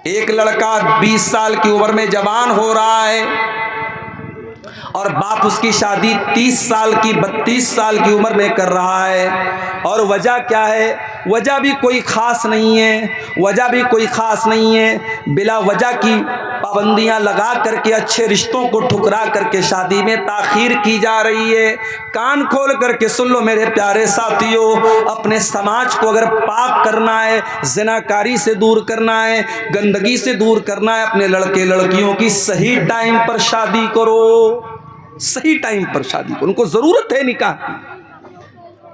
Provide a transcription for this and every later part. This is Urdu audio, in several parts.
ایک لڑکا 20 سال کی عمر میں جوان ہو رہا ہے اور باپ اس کی شادی 30 سال کی 32 سال کی عمر میں کر رہا ہے، اور وجہ کیا ہے؟ وجہ بھی کوئی خاص نہیں ہے، وجہ بھی کوئی خاص نہیں ہے، بلا وجہ کی پابندیاں لگا کر کے، اچھے رشتوں کو ٹھکرا کر کے شادی میں تاخیر کی جا رہی ہے۔ کان کھول کر کے سن لو میرے پیارے ساتھیوں، اپنے سماج کو اگر پاک کرنا ہے، زناکاری سے دور کرنا ہے، گندگی سے دور کرنا ہے، اپنے لڑکے لڑکیوں کی صحیح ٹائم پر شادی کرو، صحیح ٹائم پر شادی کرو، ان کو ضرورت ہے نکاح کی۔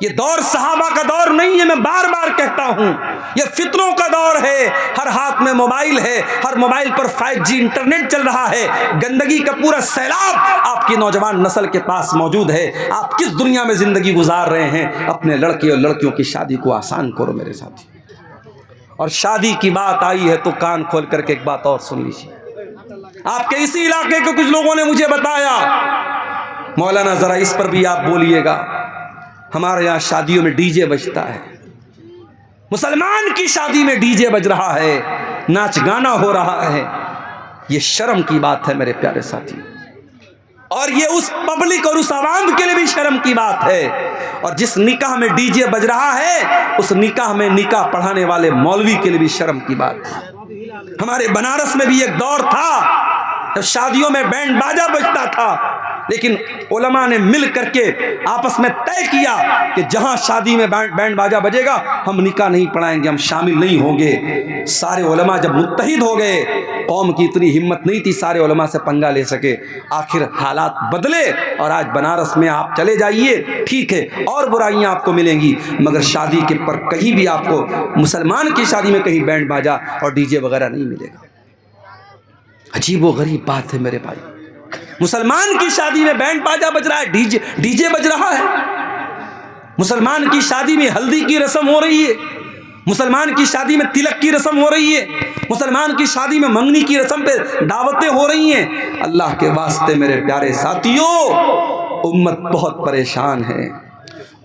یہ دور صحابہ کا دور نہیں ہے، میں بار بار کہتا ہوں، یہ فتنوں کا دور ہے، ہر ہاتھ میں موبائل ہے، ہر موبائل پر 5G انٹرنیٹ چل رہا ہے، گندگی کا پورا سیلاب آپ کی نوجوان نسل کے پاس موجود ہے۔ آپ کس دنیا میں زندگی گزار رہے ہیں؟ اپنے لڑکے اور لڑکیوں کی شادی کو آسان کرو میرے ساتھی۔ اور شادی کی بات آئی ہے تو کان کھول کر کے ایک بات اور سن لیجیے۔ آپ کے اسی علاقے کے کچھ لوگوں نے مجھے بتایا، مولانا ذرا اس پر بھی آپ بولیے گا، ہمارے یہاں شادیوں میں ڈی جے بجتا ہے، مسلمان کی شادی میں ڈی جے بج رہا ہے، ناچ گانا ہو رہا ہے۔ یہ شرم کی بات ہے میرے پیارے ساتھی، اور یہ اس پبلک اور اس عوام کے لیے بھی شرم کی بات ہے۔ اور جس نکاح میں ڈی جے بج رہا ہے، اس نکاح میں نکاح پڑھانے والے مولوی کے لیے بھی شرم کی بات ہے۔ ہمارے بنارس میں بھی ایک دور تھا جب شادیوں میں بینڈ باجا بجتا تھا، لیکن علماء نے مل کر کے آپس میں طے کیا کہ جہاں شادی میں بینڈ باجا بجے گا ہم نکاح نہیں پڑھائیں گے، ہم شامل نہیں ہوں گے۔ سارے علماء جب متحد ہو گئے، قوم کی اتنی ہمت نہیں تھی سارے علماء سے پنگا لے سکے، آخر حالات بدلے اور آج بنارس میں آپ چلے جائیے، ٹھیک ہے اور برائیاں آپ کو ملیں گی، مگر شادی کے پر کہیں بھی آپ کو مسلمان کی شادی میں کہیں بینڈ باجا اور ڈی جے وغیرہ نہیں ملے گا۔ عجیب و غریب بات ہے میرے بھائی، مسلمان کی شادی میں بینڈ باجا بج رہا ہے، ڈی جے بج رہا ہے۔ مسلمان کی شادی میں ہلدی کی رسم ہو رہی ہے، مسلمان کی شادی میں تلک کی رسم ہو رہی ہے، مسلمان کی شادی میں منگنی کی رسم پہ دعوتیں ہو رہی ہیں۔ اللہ کے واسطے میرے پیارے ساتھیوں، امت بہت پریشان ہے،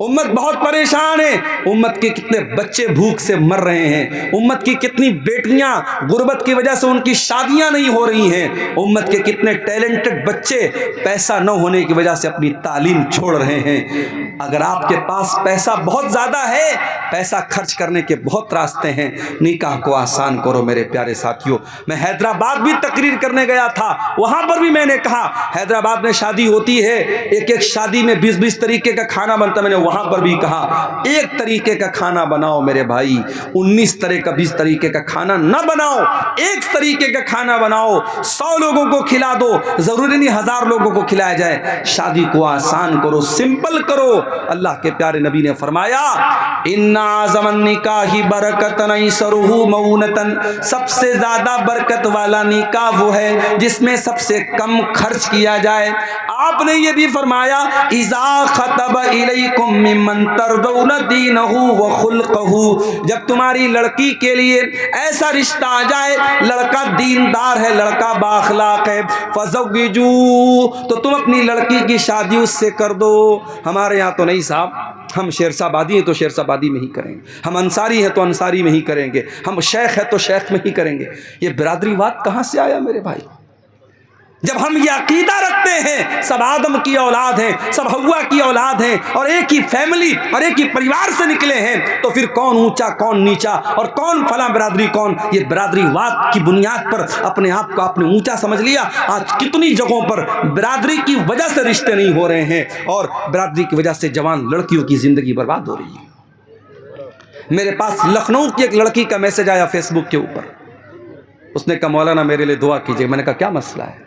امت بہت پریشان ہے۔ امت کے کتنے بچے بھوک سے مر رہے ہیں، امت کی کتنی بیٹیاں غربت کی وجہ سے ان کی شادیاں نہیں ہو رہی ہیں، امت کے کتنے ٹیلنٹڈ بچے پیسہ نہ ہونے کی وجہ سے اپنی تعلیم چھوڑ رہے ہیں۔ اگر آپ کے پاس پیسہ بہت زیادہ ہے، پیسہ خرچ کرنے کے بہت راستے ہیں، نکاح کو آسان کرو میرے پیارے ساتھیوں۔ میں حیدرآباد بھی تقریر کرنے گیا تھا، وہاں پر بھی میں نے کہا حیدرآباد میں شادی ہوتی ہے، ایک شادی میں 20 طریقے کا کھانا بنتا، میں نے وہاں پر بھی کہا ایک طریقے کا کھانا بناؤ میرے بھائی، 19 طرح کا 20 طریقے کا کھانا نہ بناؤ، ایک طریقے کا کھانا بناؤ، 100 لوگوں کو کھلا دو، ضروری نہیں 1000 لوگوں کو کھلایا جائے۔ شادی کو آسان کرو، سمپل کرو۔ اللہ کے پیارے نبی نے فرمایا ان اعظم النکاح برکتن ایسرہ مؤونتن، سب سے زیادہ برکت والا نکاح وہ ہے جس میں سب سے کم خرچ کیا جائے۔ آپ نے یہ بھی فرمایا اذا خطب الیکم ممن ترضون دینہ وخلقہ، جب تمہاری لڑکی کے لیے ایسا رشتہ آ جائے، لڑکا دیندار ہے، لڑکا بااخلاق ہے، فزوجوہ، تو تم اپنی لڑکی کی شادی اس سے کر دو۔ ہمارے یہاں تو نہیں صاحب، ہم شیرسا آبادی ہیں تو شیرسا آبادی میں ہی کریں گے، ہم انصاری ہیں تو انصاری میں ہی کریں گے، ہم شیخ ہیں تو شیخ میں ہی کریں گے۔ یہ برادری واد کہاں سے آیا میرے بھائی؟ جب ہم یہ عقیدہ رکھتے ہیں سب آدم کی اولاد ہیں، سب حوا کی اولاد ہیں، اور ایک ہی فیملی اور ایک ہی پریوار سے نکلے ہیں، تو پھر کون اونچا کون نیچا اور کون فلاں برادری کون؟ یہ برادری واد کی بنیاد پر اپنے آپ کو آپ نے اونچا سمجھ لیا۔ آج کتنی جگہوں پر برادری کی وجہ سے رشتے نہیں ہو رہے ہیں، اور برادری کی وجہ سے جوان لڑکیوں کی زندگی برباد ہو رہی ہے۔ میرے پاس لکھنؤ کی ایک لڑکی کا میسج آیا فیس بک کے اوپر، اس نے کہا مولانا میرے لیے دعا کیجیے۔ میں نے کہا کیا مسئلہ ہے؟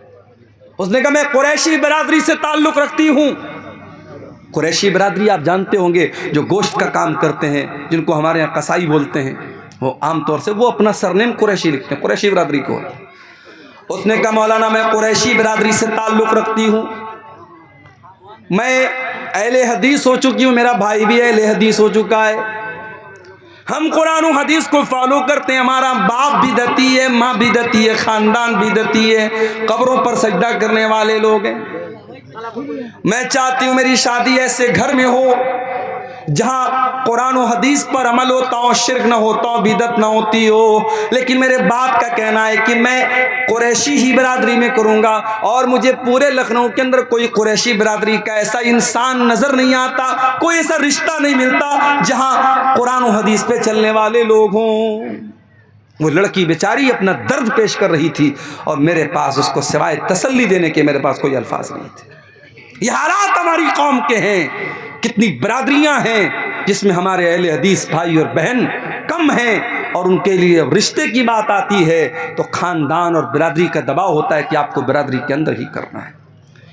اس نے کہا میں قریشی برادری سے تعلق رکھتی ہوں۔ قریشی برادری آپ جانتے ہوں گے، جو گوشت کا کام کرتے ہیں، جن کو ہمارے یہاں قصائی بولتے ہیں، وہ عام طور سے وہ اپنا سرنیم قریشی لکھتے ہیں، قریشی برادری کو۔ اس نے کہا مولانا میں قریشی برادری سے تعلق رکھتی ہوں، میں اہل حدیث ہو چکی ہوں، میرا بھائی بھی اہل حدیث ہو چکا ہے، ہم قرآن و حدیث کو فالو کرتے ہیں، ہمارا باپ بدعتی ہے، ماں بدعتی ہے، خاندان بدعتی ہے، قبروں پر سجدہ کرنے والے لوگ ہیں۔ میں چاہتی ہوں میری شادی ایسے گھر میں ہو جہاں قرآن و حدیث پر عمل ہوتا ہو, شرک نہ ہوتا ہو, بدعت نہ ہوتی ہو. لیکن میرے باپ کا کہنا ہے کہ میں قریشی ہی برادری میں کروں گا, اور مجھے پورے لکھنؤ کے اندر کوئی قریشی برادری کا ایسا انسان نظر نہیں آتا, کوئی ایسا رشتہ نہیں ملتا جہاں قرآن و حدیث پہ چلنے والے لوگ ہوں. وہ لڑکی بیچاری اپنا درد پیش کر رہی تھی, اور میرے پاس اس کو سوائے تسلی دینے کے میرے پاس کوئی الفاظ نہیں تھے. یہ حالات ہماری قوم کے ہیں. کتنی برادریاں ہیں جس میں ہمارے اہل حدیث بھائی اور بہن کم ہیں, اور ان کے لیے رشتے کی بات آتی ہے تو خاندان اور برادری کا دباؤ ہوتا ہے کہ آپ کو برادری کے اندر ہی کرنا ہے.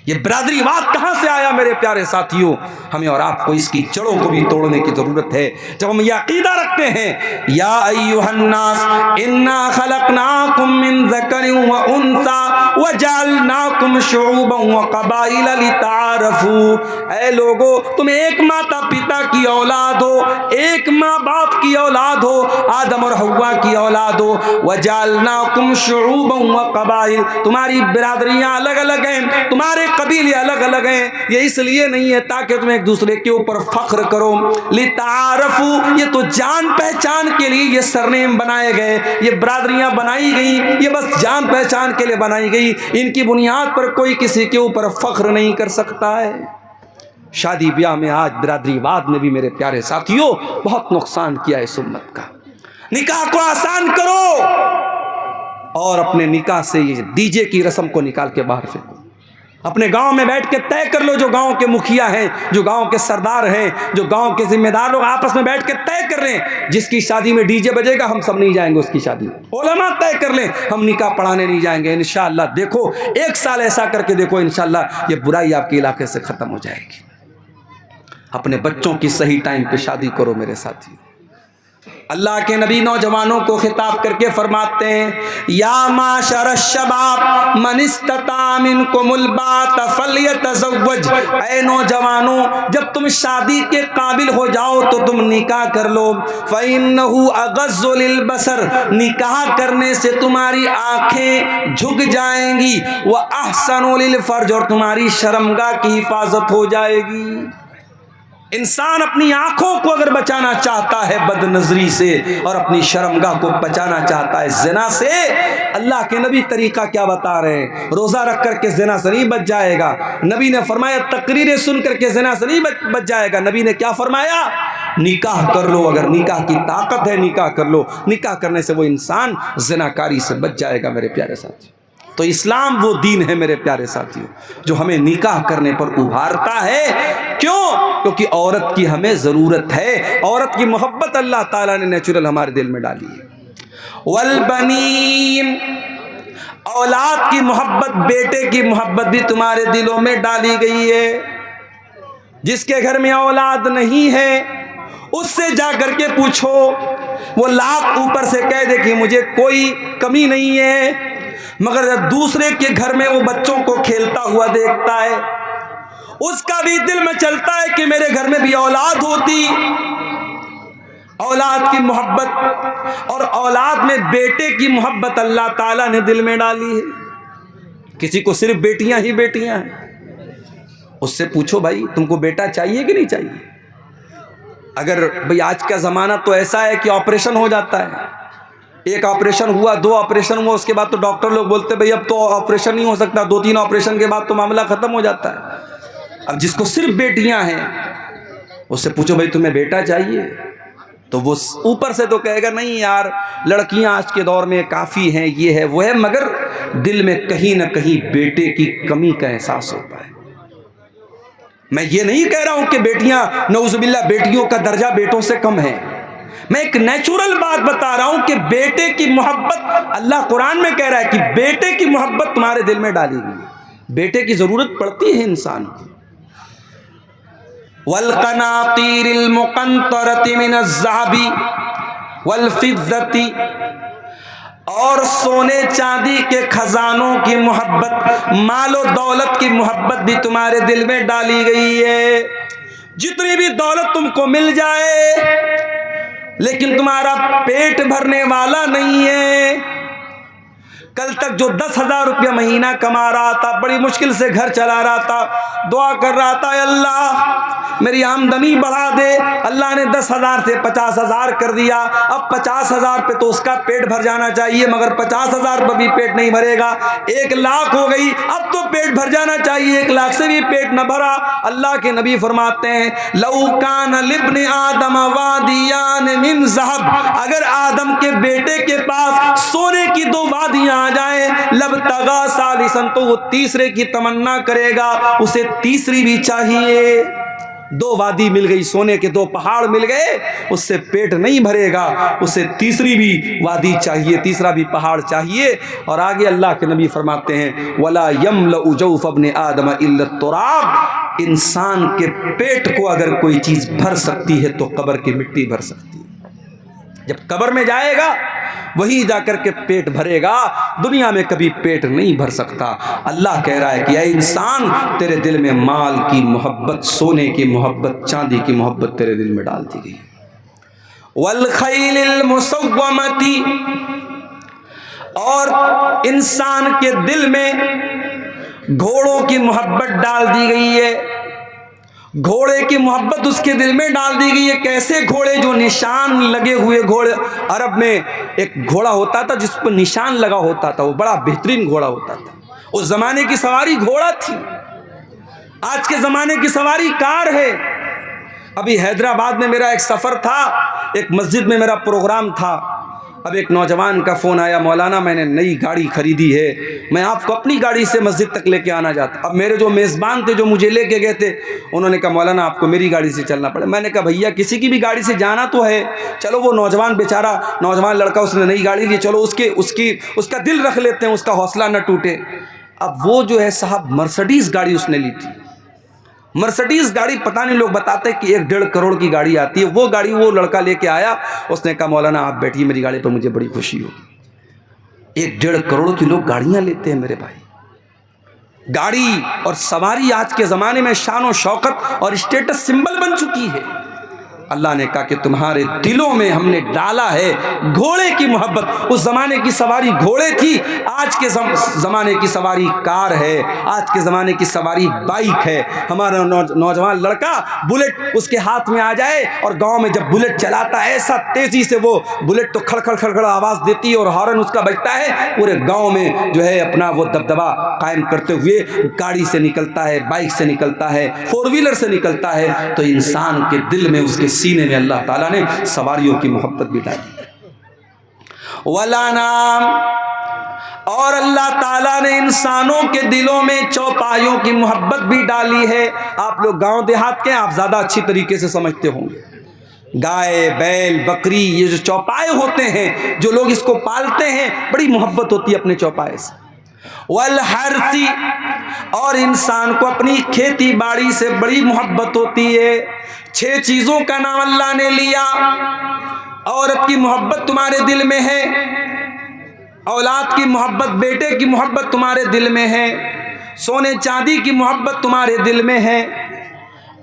یہ برادری واد کہاں سے آیا میرے پیارے ساتھیوں؟ ہمیں اور آپ کو اس کی جڑوں کو بھی توڑنے کی ضرورت ہے. جب ہم یہ عقیدہ رکھتے ہیں یا ایھا الناس انا خلقناکم من ذکر و انثی وجعلناکم شعوبا وقبائل لتعارفوا, اے لوگو تم ایک ماتا پتا کی اولاد ہو, ایک ماں باپ کی اولاد ہو, آدم اور حوا کی اولاد ہو. وجعلناکم شعوبا وقبائل, تمہاری برادریاں الگ الگ ہیں, تمہارے قبیلے الگ الگ ہیں. یہ اس لیے نہیں ہے تاکہ تم ایک دوسرے کے اوپر فخر کرو. لتعارفوا, یہ تو جان پہچان کے لیے یہ سرنیم بنائے گئے, یہ برادریاں بنائی گئیں, یہ بس جان پہچان کے لیے بنائی گئی. ان کی بنیاد پر کوئی کسی کے اوپر فخر نہیں کر سکتا ہے. شادی بیاہ میں آج برادری واد نے بھی میرے پیارے ساتھیوں بہت نقصان کیا اس امت کا. نکاح کو آسان کرو, اور اپنے نکاح سے یہ ڈی جے کی رسم کو نکال کے باہر پھینکو. اپنے گاؤں میں بیٹھ کے طے کر لو, جو گاؤں کے مکھیا ہیں, جو گاؤں کے سردار ہیں, جو گاؤں کے ذمہ دار لوگ آپس میں بیٹھ کے طے کر لیں جس کی شادی میں ڈی جے بجے گا ہم سب نہیں جائیں گے اس کی شادی میں. علماء طے کر لیں ہم نکاح پڑھانے نہیں جائیں گے. انشاءاللہ دیکھو, ایک سال ایسا کر کے دیکھو, انشاءاللہ یہ برائی آپ کے علاقے سے ختم ہو جائے گی. اپنے بچوں کی صحیح ٹائم پہ شادی کرو میرے ساتھی. اللہ کے نبی نوجوانوں کو خطاب کر کے فرماتے ہیں یا معاشر الشباب من استطاع منکم الباۃ فلیتزوج, اے نوجوانوں جب تم شادی کے قابل ہو جاؤ تو تم نکاح کر لو. فإنہ اغض للبصر, نکاح کرنے سے تمہاری آنکھیں جھک جائیں گی. وأحسن للفرج, اور تمہاری شرمگاہ کی حفاظت ہو جائے گی. انسان اپنی آنکھوں کو اگر بچانا چاہتا ہے بد نظری سے, اور اپنی شرمگاہ کو بچانا چاہتا ہے زنا سے, اللہ کے نبی طریقہ کیا بتا رہے ہیں؟ روزہ رکھ کر کے زنا سے نہیں بچ جائے گا. نبی نے فرمایا تقریریں سن کر کے زنا سے نہیں بچ جائے گا. نبی نے کیا فرمایا؟ نکاح کر لو. اگر نکاح کی طاقت ہے نکاح کر لو. نکاح کرنے سے وہ انسان زناکاری سے بچ جائے گا میرے پیارے ساتھی. تو اسلام وہ دین ہے میرے پیارے ساتھیوں جو ہمیں نکاح کرنے پر ابھارتا ہے. کیوں؟ کیونکہ عورت کی ہمیں ضرورت ہے. عورت کی محبت اللہ تعالیٰ نے نیچرل ہمارے دل میں ڈالی ہے. والبنین, اولاد کی محبت, بیٹے کی محبت بھی تمہارے دلوں میں ڈالی گئی ہے. جس کے گھر میں اولاد نہیں ہے اس سے جا کر کے پوچھو, وہ لاکھ اوپر سے کہہ دے کہ مجھے کوئی کمی نہیں ہے, مگر جب دوسرے کے گھر میں وہ بچوں کو کھیلتا ہوا دیکھتا ہے اس کا بھی دل میں چلتا ہے کہ میرے گھر میں بھی اولاد ہوتی. اولاد کی محبت اور اولاد میں بیٹے کی محبت اللہ تعالیٰ نے دل میں ڈالی ہے. کسی کو صرف بیٹیاں ہی بیٹیاں ہیں, اس سے پوچھو بھائی تم کو بیٹا چاہیے کہ نہیں چاہیے. اگر بھئی آج کا زمانہ تو ایسا ہے کہ آپریشن ہو جاتا ہے, ایک آپریشن ہوا, دو آپریشن ہوا, اس کے بعد تو ڈاکٹر لوگ بولتے بھئی اب تو آپریشن نہیں ہو سکتا, 2-3 آپریشن کے بعد تو معاملہ ختم ہو جاتا ہے. اب جس کو صرف بیٹیاں ہیں اس سے پوچھو بھئی تمہیں بیٹا چاہیے, تو وہ اوپر سے تو کہے گا نہیں یار لڑکیاں آج کے دور میں کافی ہیں, یہ ہے وہ ہے, مگر دل میں کہیں نہ کہیں بیٹے کی کمی کا احساس ہوتا ہے. میں یہ نہیں کہہ رہا ہوں کہ بیٹیاں نعوذ باللہ بیٹیوں کا درجہ بیٹوں سے کم ہے, میں ایک نیچرل بات بتا رہا ہوں کہ بیٹے کی محبت اللہ قرآن میں کہہ رہا ہے کہ بیٹے کی محبت تمہارے دل میں ڈالی گئی. بیٹے کی ضرورت پڑتی ہے انسان کو. والقناطیر المقنطرۃ من الذهب والفضة, اور سونے چاندی کے خزانوں کی محبت, مال و دولت کی محبت بھی تمہارے دل میں ڈالی گئی ہے. جتنی بھی دولت تم کو مل جائے لیکن تمہارا پیٹ بھرنے والا نہیں ہے, کل تک جو 10,000 روپیہ مہینہ کما رہا تھا، بڑی مشکل سے گھر چلا رہا تھا، دعا کر رہا تھا اے اللہ میری آمدنی بڑھا دے، اللہ نے 10,000 سے 50,000 کر دیا، اب 50,000 پہ تو اس کا پیٹ بھر جانا چاہیے، مگر 50,000 پہ بھی پیٹ نہیں بھرے گا، 1,00,000 ہو گئی، اب تو پیٹ بھر جانا چاہیے، 1,00,000 سے بھی پیٹ نہ بھرا۔ اللہ کے نبی فرماتے ہیں لو کان لابن آدم وادیان من ذہب، اگر آدم کے بیٹے کے پاس سونے کی 2 وادیاں آ جائیں، لبتغا ثالثا، تو وہ تیسرے کی تمنا کرے گا، اسے تیسری بھی چاہیے۔ 2 وادی مل گئی، سونے کے 2 پہاڑ مل گئے، اس سے پیٹ نہیں بھرے گا، اسے تیسری بھی وادی چاہیے، تیسرا بھی پہاڑ چاہیے۔ اور آگے اللہ کے نبی فرماتے ہیں ولا يملأ جوف ابن آدم الا التراب، انسان کے پیٹ کو اگر کوئی چیز بھر سکتی ہے تو قبر کی مٹی بھر سکتی ہے۔ جب قبر میں جائے گا وہیں جا کر کے پیٹ بھرے گا، دنیا میں کبھی پیٹ نہیں بھر سکتا۔ اللہ کہہ رہا ہے کہ اے انسان تیرے دل میں مال کی محبت، سونے کی محبت، چاندی کی محبت تیرے دل میں ڈال دی گئی۔ والخیل المسومۃ، اور انسان کے دل میں گھوڑوں کی محبت ڈال دی گئی ہے، گھوڑے کی محبت اس کے دل میں ڈال دی گئی ہے۔ کیسے گھوڑے؟ جو نشان لگے ہوئے گھوڑے، عرب میں ایک گھوڑا ہوتا تھا جس پر نشان لگا ہوتا تھا، وہ بڑا بہترین گھوڑا ہوتا تھا، اس زمانے کی سواری گھوڑا تھی، آج کے زمانے کی سواری کار ہے۔ ابھی حیدرآباد میں میرا ایک سفر تھا، ایک مسجد میں میرا پروگرام تھا، اب ایک نوجوان کا فون آیا مولانا میں نے نئی گاڑی خریدی ہے، میں آپ کو اپنی گاڑی سے مسجد تک لے کے آنا چاہتا۔ اب میرے جو میزبان تھے جو مجھے لے کے گئے تھے انہوں نے کہا مولانا آپ کو میری گاڑی سے چلنا پڑے۔ میں نے کہا بھیا کسی کی بھی گاڑی سے جانا تو ہے، چلو وہ نوجوان بیچارہ نوجوان لڑکا اس نے نئی گاڑی لی، چلو اس کا دل رکھ لیتے ہیں، اس کا حوصلہ نہ ٹوٹے۔ اب وہ جو ہے صاحب مرسڈیز گاڑی اس نے لی تھی، مرسڈیز گاڑی پتہ نہیں لوگ بتاتے کہ 1.5 کروڑ کی گاڑی آتی ہے، وہ گاڑی وہ لڑکا لے کے آیا، اس نے کہا مولانا آپ بیٹھیے میری گاڑی پہ، مجھے بڑی خوشی ہوگی۔ 1.5 کروڑ کی لوگ گاڑیاں لیتے ہیں میرے بھائی۔ گاڑی اور سواری آج کے زمانے میں شان و شوکت اور اسٹیٹس سمبل بن چکی ہے۔ اللہ نے کہا کہ تمہارے دلوں میں ہم نے ڈالا ہے گھوڑے کی محبت۔ اس زمانے کی سواری گھوڑے تھی، آج کے زمانے کی سواری کار ہے، آج کے زمانے کی سواری بائک ہے۔ ہمارا نوجوان لڑکا بلٹ اس کے ہاتھ میں آ جائے اور گاؤں میں جب بلٹ چلاتا ہے ایسا تیزی سے وہ بلٹ تو کھڑ کھڑ کھڑ کھڑ آواز دیتی ہے اور ہارن اس کا بجتا ہے، پورے گاؤں میں جو ہے اپنا وہ دبدبا قائم کرتے ہوئے گاڑی سے نکلتا ہے، بائک سے نکلتا ہے، 4 ویلر سے نکلتا ہے۔ تو انسان کے دل میں، اس کے سینے میں اللہ تعالیٰ نے سواریوں کی محبت بھی ڈالی۔ والانعام، اور اللہ تعالیٰ نے انسانوں کے دلوں میں چوپایوں کی محبت بھی ڈالی ہے۔ آپ لوگ گاؤں دیہات کے ہیں، آپ زیادہ اچھی طریقے سے سمجھتے ہوں گے۔ گائے، بیل، بکری، یہ جو چوپائے ہوتے ہیں، جو لوگ اس کو پالتے ہیں، بڑی محبت ہوتی ہے اپنے چوپائے سے۔ والحرث، اور انسان کو اپنی کھیتی باڑی سے بڑی محبت ہوتی ہے۔ 6 چیزوں کا نام اللہ نے لیا۔ عورت کی محبت تمہارے دل میں ہے، اولاد کی محبت، بیٹے کی محبت تمہارے دل میں ہے، سونے چاندی کی محبت تمہارے دل میں ہے،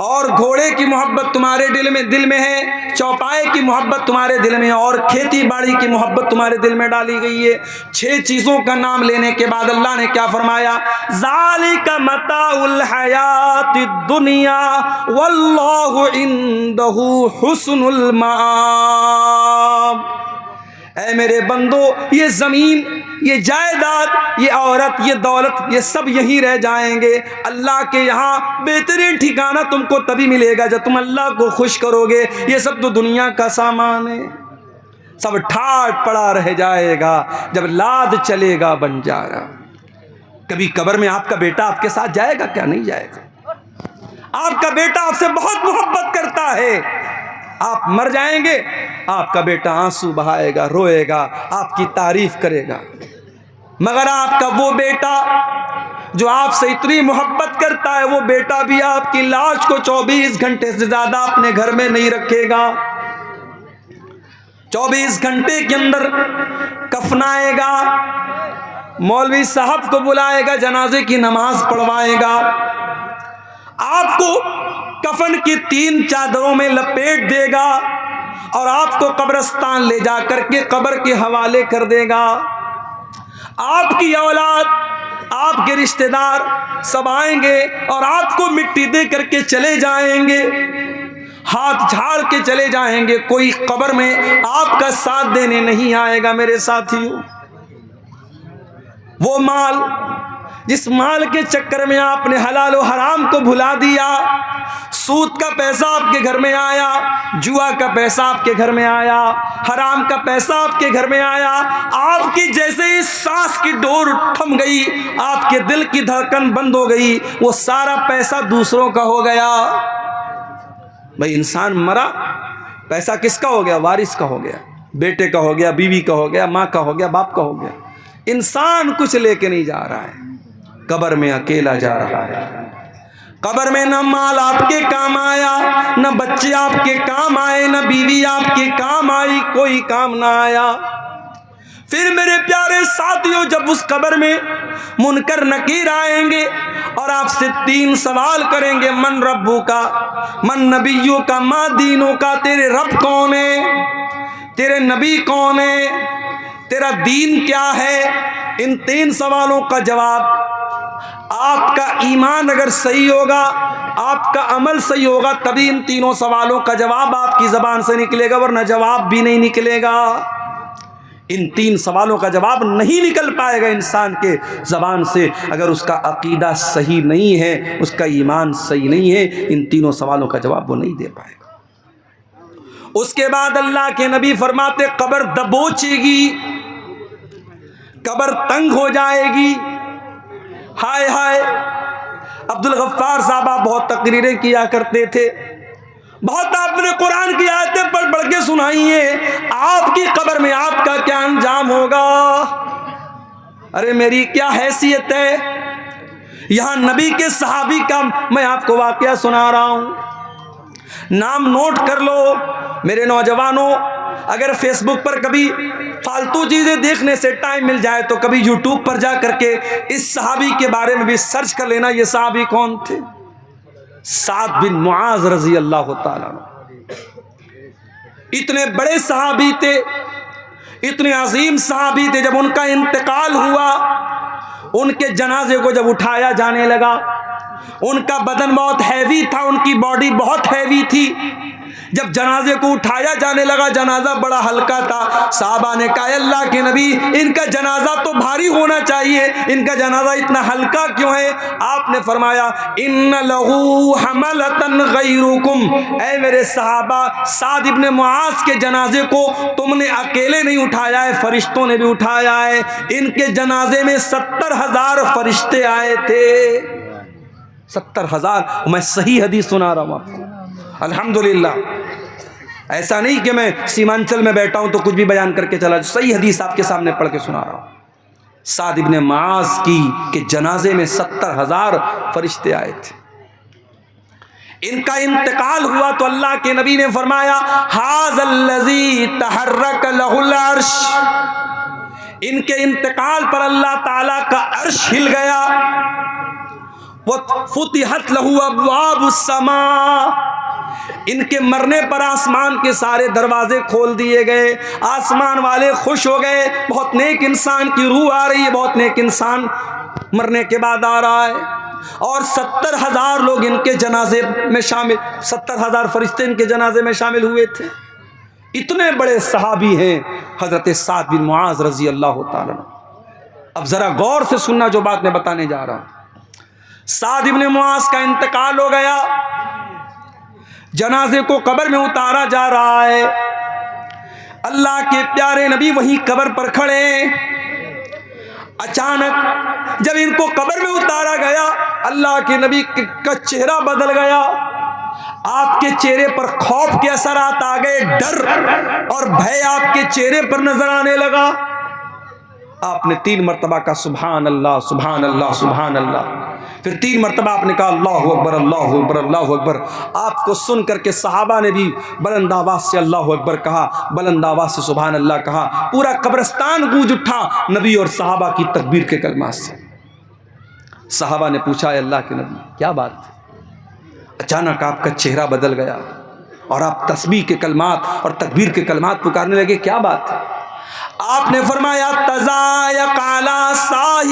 اور گھوڑے کی محبت تمہارے دل میں ہے، چوپائے کی محبت تمہارے دل میں، اور کھیتی باڑی کی محبت تمہارے دل میں ڈالی گئی ہے۔ 6 چیزوں کا نام لینے کے بعد اللہ نے کیا فرمایا؟ ذالک متاع الحیات الدنیا واللہ عندہ حسن المآب۔ اے میرے بندو، یہ زمین، یہ جائیداد، یہ عورت، یہ دولت، یہ سب یہیں رہ جائیں گے۔ اللہ کے یہاں بہترین ٹھکانہ تم کو تبھی ملے گا جب تم اللہ کو خوش کرو گے۔ یہ سب تو دنیا کا سامان ہے، سب ٹھاٹ پڑا رہ جائے گا، جب لاد چلے گا بن جائے گا۔ کبھی قبر میں آپ کا بیٹا آپ کے ساتھ جائے گا کیا؟ نہیں جائے گا۔ آپ کا بیٹا آپ سے بہت محبت کرتا ہے، آپ مر جائیں گے، آپ کا بیٹا آنسو بہائے گا، روئے گا، آپ کی تعریف کرے گا، مگر آپ کا وہ بیٹا جو آپ سے اتنی محبت کرتا ہے، وہ بیٹا بھی آپ کی لاش کو 24 گھنٹے سے زیادہ اپنے گھر میں نہیں رکھے گا۔ 24 گھنٹے کے اندر کفنائے گا، مولوی صاحب کو بلائے گا، جنازے کی نماز پڑھوائے گا، آپ کو کفن کی 3 چادروں میں لپیٹ دے گا اور آپ کو قبرستان لے جا کر کے قبر کے حوالے کر دے گا۔ آپ کی اولاد، آپ کے رشتہ دار سب آئیں گے اور آپ کو مٹی دے کر کے چلے جائیں گے، ہاتھ جھاڑ کے چلے جائیں گے، کوئی قبر میں آپ کا ساتھ دینے نہیں آئے گا میرے ساتھیوں۔ وہ مال جس مال کے چکر میں آپ نے حلال و حرام کو بھلا دیا، سود کا پیسہ آپ کے گھر میں آیا، جوا کا پیسہ آپ کے گھر میں آیا، حرام کا پیسہ آپ کے گھر میں آیا، آپ کی جیسے ہی سانس کی ڈور تھم گئی، آپ کے دل کی دھڑکن بند ہو گئی، وہ سارا پیسہ دوسروں کا ہو گیا۔ بھئی انسان مرا، پیسہ کس کا ہو گیا؟ وارث کا ہو گیا، بیٹے کا ہو گیا، بیوی کا ہو گیا، ماں کا ہو گیا، باپ کا ہو گیا۔ انسان کچھ لے کے نہیں جا رہا ہے، قبر میں اکیلا جا رہا ہے۔ قبر میں نہ مال آپ کے کام آیا، نہ بچے آپ کے کام آئے، نہ بیوی آپ کے کام آئی، کوئی کام نہ آیا۔ پھر میرے پیارے ساتھیوں، جب اس قبر میں منکر نکیر آئیں گے اور آپ سے 3 سوال کریں گے، من ربو کا، من نبیوں کا، ما دینوں کا، تیرے رب کون ہے، تیرے نبی کون ہے، تیرا دین کیا ہے؟ ان 3 سوالوں کا جواب، آپ کا ایمان اگر صحیح ہوگا، آپ کا عمل صحیح ہوگا، تبھی ان 3 سوالوں کا جواب آپ کی زبان سے نکلے گا، ورنہ جواب بھی نہیں نکلے گا۔ ان 3 سوالوں کا جواب نہیں نکل پائے گا انسان کے زبان سے اگر اس کا عقیدہ صحیح نہیں ہے، اس کا ایمان صحیح نہیں ہے، ان 3 سوالوں کا جواب وہ نہیں دے پائے گا۔ اس کے بعد اللہ کے نبی فرماتے قبر دبوچے گی، قبر تنگ ہو جائے گی۔ ہائے ہائے، عبدالغفار صاحب بہت تقریریں کیا کرتے تھے، بہت آپ نے قرآن کی آیتیں پڑھ پڑھ کے سنائی ہیں، آپ کی قبر میں آپ کا کیا انجام ہوگا؟ ارے میری کیا حیثیت ہے؟ یہاں نبی کے صحابی کا میں آپ کو واقعہ سنا رہا ہوں، نام نوٹ کر لو۔ میرے نوجوانوں، اگر فیس بک پر کبھی فالتو چیزیں دیکھنے سے ٹائم مل جائے تو کبھی یوٹیوب پر جا کر کے اس صحابی کے بارے میں بھی سرچ کر لینا، یہ صحابی کون تھے؟ سعد بن معاذ رضی اللہ تعالیٰ عنہ۔ اتنے بڑے صحابی تھے، اتنے عظیم صحابی تھے، جب ان کا انتقال ہوا، ان کے جنازے کو جب اٹھایا جانے لگا، ان کا بدن بہت ہیوی تھا، ان کی باڈی بہت ہیوی تھی۔ جب جنازے کو اٹھایا جانے لگا، جنازہ بڑا ہلکا تھا، صحابہ نے کہا اللہ کے نبی ان کا جنازہ تو بھاری ہونا چاہیے، ان کا جنازہ اتنا ہلکا کیوں ہے؟ آپ نے فرمایا ان لہو حملتن غیرکم، اے میرے صحابہ، سعد ابن معاذ کے جنازے کو تم نے اکیلے نہیں اٹھایا ہے، فرشتوں نے بھی اٹھایا ہے۔ ان کے جنازے میں 70,000 فرشتے آئے تھے، 70,000۔ میں صحیح حدیث سنا رہا ہوں آپ کو، الحمدللہ۔ ایسا نہیں کہ میں سیمانچل میں بیٹھا ہوں تو کچھ بھی بیان کر کے چلا، صحیح حدیث آپ کے سامنے پڑھ کے سنا رہا ہوں۔ سعد ابن معاذ کے جنازے میں 70,000 فرشتے آئے تھے۔ ان کا انتقال ہوا تو اللہ کے نبی نے فرمایا ھذا الذی تحرک لہ العرش، ان کے انتقال پر اللہ تعالیٰ کا عرش ہل گیا۔ وفتحت لہ ابواب السماء، ان کے مرنے پر آسمان کے سارے دروازے کھول دیے گئے، آسمان والے خوش ہو گئے، بہت نیک انسان کی روح آ رہی ہے، بہت نیک انسان مرنے کے بعد آ رہا ہے۔ اور 70,000 لوگ ان کے جنازے میں شامل، 70,000 فرشتے ان کے جنازے میں شامل ہوئے تھے۔ اتنے بڑے صحابی ہیں حضرت سعد بن معاذ رضی اللہ تعالیٰ عنہ۔ اب ذرا غور سے سننا جو بات میں بتانے جا رہا ہوں۔ سعد ابن معاذ کا انتقال ہو گیا، جنازے کو قبر میں اتارا جا رہا ہے، اللہ کے پیارے نبی وہیں قبر پر کھڑے ہیں۔ اچانک جب ان کو قبر میں اتارا گیا، اللہ کے نبی کا چہرہ بدل گیا، آپ کے چہرے پر خوف کے اثرات آ گئے، ڈر اور بھے آپ کے چہرے پر نظر آنے لگا۔ آپ نے 3 مرتبہ کہا سبحان اللہ سبحان اللہ سبحان اللہ، پھر 3 مرتبہ آپ نے کہا اللہ اکبر اللہ اکبر اللہ اکبر۔ آپ کو سن کر کے صحابہ نے بھی بلند آواز سے اللہ اکبر کہا، بلند آواز سے سبحان اللہ کہا، پورا قبرستان گونج اٹھا نبی اور صحابہ کی تکبیر کے کلمات سے۔ صحابہ نے پوچھا اے اللہ کے نبی کیا بات ہے؟ اچانک آپ کا چہرہ بدل گیا اور آپ تسبیح کے کلمات اور تکبیر کے کلمات پکارنے لگے، کیا بات ہے؟ آپ نے فرمایا تضایق علی